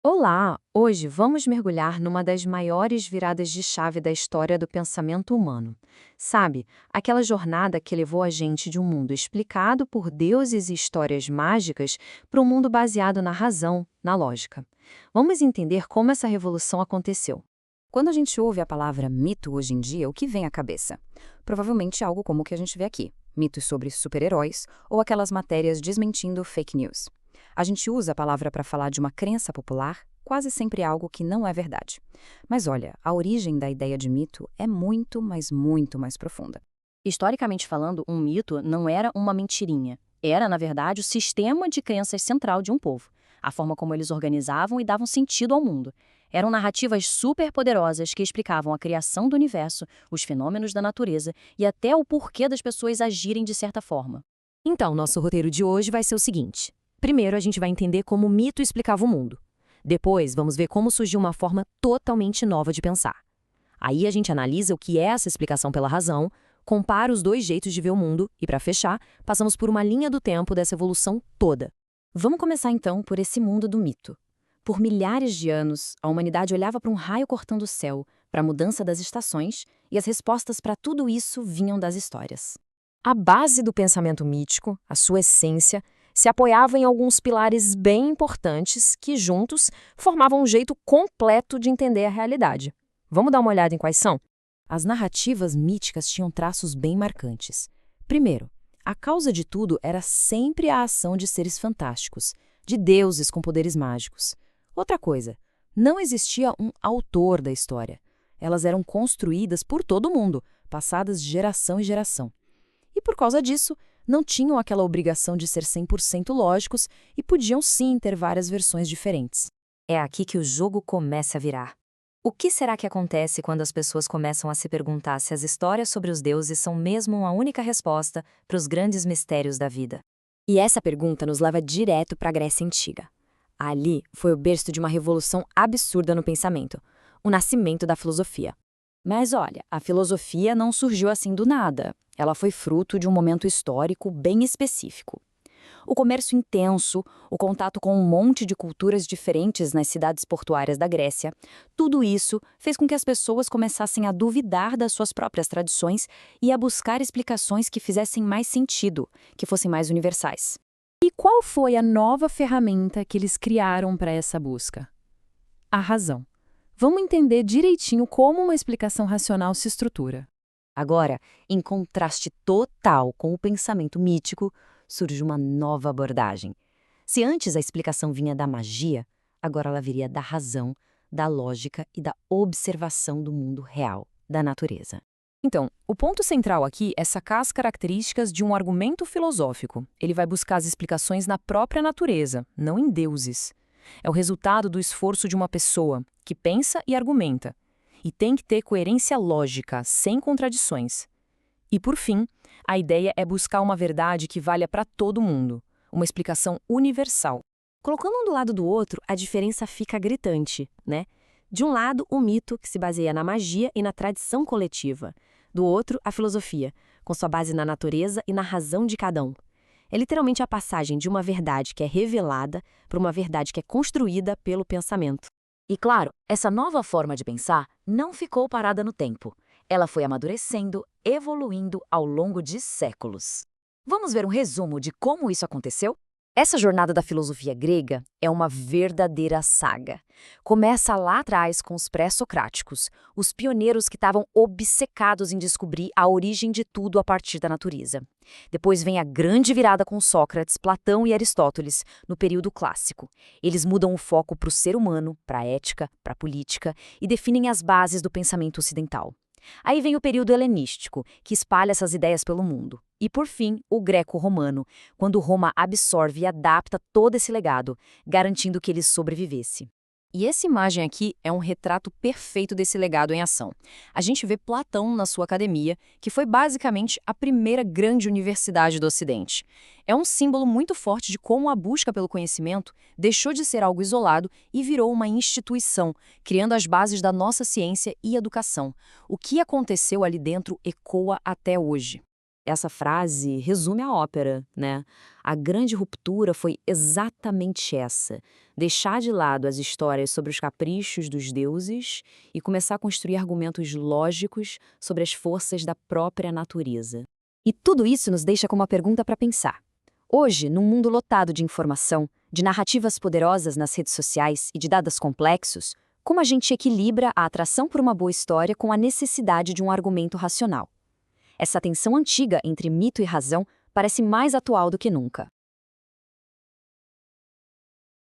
Olá! Hoje vamos mergulhar numa das maiores viradas de chave da história do pensamento humano. Sabe, aquela jornada que levou a gente de um mundo explicado por deuses e histórias mágicas para um mundo baseado na razão, na lógica. Vamos entender como essa revolução aconteceu. Quando a gente ouve a palavra mito hoje em dia, o que vem à cabeça? Provavelmente algo como o que a gente vê aqui: mitos sobre super-heróis ou aquelas matérias desmentindo fake news. A gente usa a palavra para falar de uma crença popular, quase sempre algo que não é verdade. Mas olha, a origem da ideia de mito é muito, mas muito mais profunda. Historicamente falando, um mito não era uma mentirinha. Era, na verdade, o sistema de crenças central de um povo. A forma como eles organizavam e davam sentido ao mundo. Eram narrativas superpoderosas que explicavam a criação do universo, os fenômenos da natureza e até o porquê das pessoas agirem de certa forma. Então, nosso roteiro de hoje vai ser o seguinte. Primeiro, a gente vai entender como o mito explicava o mundo. Depois, vamos ver como surgiu uma forma totalmente nova de pensar. Aí a gente analisa o que é essa explicação pela razão, compara os dois jeitos de ver o mundo e, para fechar, passamos por uma linha do tempo dessa evolução toda. Vamos começar então por esse mundo do mito. Por milhares de anos, a humanidade olhava para um raio cortando o céu, para a mudança das estações, e as respostas para tudo isso vinham das histórias. A base do pensamento mítico, a sua essência, se apoiava em alguns pilares bem importantes que, juntos, formavam um jeito completo de entender a realidade. Vamos dar uma olhada em quais são? As narrativas míticas tinham traços bem marcantes. Primeiro, a causa de tudo era sempre a ação de seres fantásticos, de deuses com poderes mágicos. Outra coisa, não existia um autor da história. Elas eram construídas por todo mundo, passadas de geração em geração. E por causa disso, não tinham aquela obrigação de ser 100% lógicos e podiam sim ter várias versões diferentes. É aqui que o jogo começa a virar. O que será que acontece quando as pessoas começam a se perguntar se as histórias sobre os deuses são mesmo a única resposta para os grandes mistérios da vida? E essa pergunta nos leva direto para a Grécia Antiga. Ali foi o berço de uma revolução absurda no pensamento, o nascimento da filosofia. Mas olha, a filosofia não surgiu assim do nada. Ela foi fruto de um momento histórico bem específico. O comércio intenso, o contato com um monte de culturas diferentes nas cidades portuárias da Grécia, tudo isso fez com que as pessoas começassem a duvidar das suas próprias tradições e a buscar explicações que fizessem mais sentido, que fossem mais universais. E qual foi a nova ferramenta que eles criaram para essa busca? A razão. Vamos entender direitinho como uma explicação racional se estrutura. Agora, em contraste total com o pensamento mítico, surge uma nova abordagem. Se antes a explicação vinha da magia, agora ela viria da razão, da lógica e da observação do mundo real, da natureza. Então, o ponto central aqui é sacar as características de um argumento filosófico. Ele vai buscar as explicações na própria natureza, não em deuses. É o resultado do esforço de uma pessoa que pensa e argumenta. E tem que ter coerência lógica, sem contradições. E, por fim, a ideia é buscar uma verdade que valha para todo mundo, uma explicação universal. Colocando um do lado do outro, a diferença fica gritante, né? De um lado, o mito, que se baseia na magia e na tradição coletiva. Do outro, a filosofia, com sua base na natureza e na razão de cada um. É literalmente a passagem de uma verdade que é revelada para uma verdade que é construída pelo pensamento. E claro, essa nova forma de pensar não ficou parada no tempo. Ela foi amadurecendo, evoluindo ao longo de séculos. Vamos ver um resumo de como isso aconteceu? Essa jornada da filosofia grega é uma verdadeira saga. Começa lá atrás com os pré-socráticos, os pioneiros que estavam obcecados em descobrir a origem de tudo a partir da natureza. Depois vem a grande virada com Sócrates, Platão e Aristóteles, no período clássico. Eles mudam o foco para o ser humano, para a ética, para a política e definem as bases do pensamento ocidental. Aí vem o período helenístico, que espalha essas ideias pelo mundo. E, por fim, o greco-romano, quando Roma absorve e adapta todo esse legado, garantindo que ele sobrevivesse. E essa imagem aqui é um retrato perfeito desse legado em ação. A gente vê Platão na sua academia, que foi basicamente a primeira grande universidade do Ocidente. É um símbolo muito forte de como a busca pelo conhecimento deixou de ser algo isolado e virou uma instituição, criando as bases da nossa ciência e educação. O que aconteceu ali dentro ecoa até hoje. Essa frase resume a ópera, né? A grande ruptura foi exatamente essa: deixar de lado as histórias sobre os caprichos dos deuses e começar a construir argumentos lógicos sobre as forças da própria natureza. E tudo isso nos deixa com uma pergunta para pensar. Hoje, num mundo lotado de informação, de narrativas poderosas nas redes sociais e de dados complexos, como a gente equilibra a atração por uma boa história com a necessidade de um argumento racional? Essa tensão antiga entre mito e razão parece mais atual do que nunca.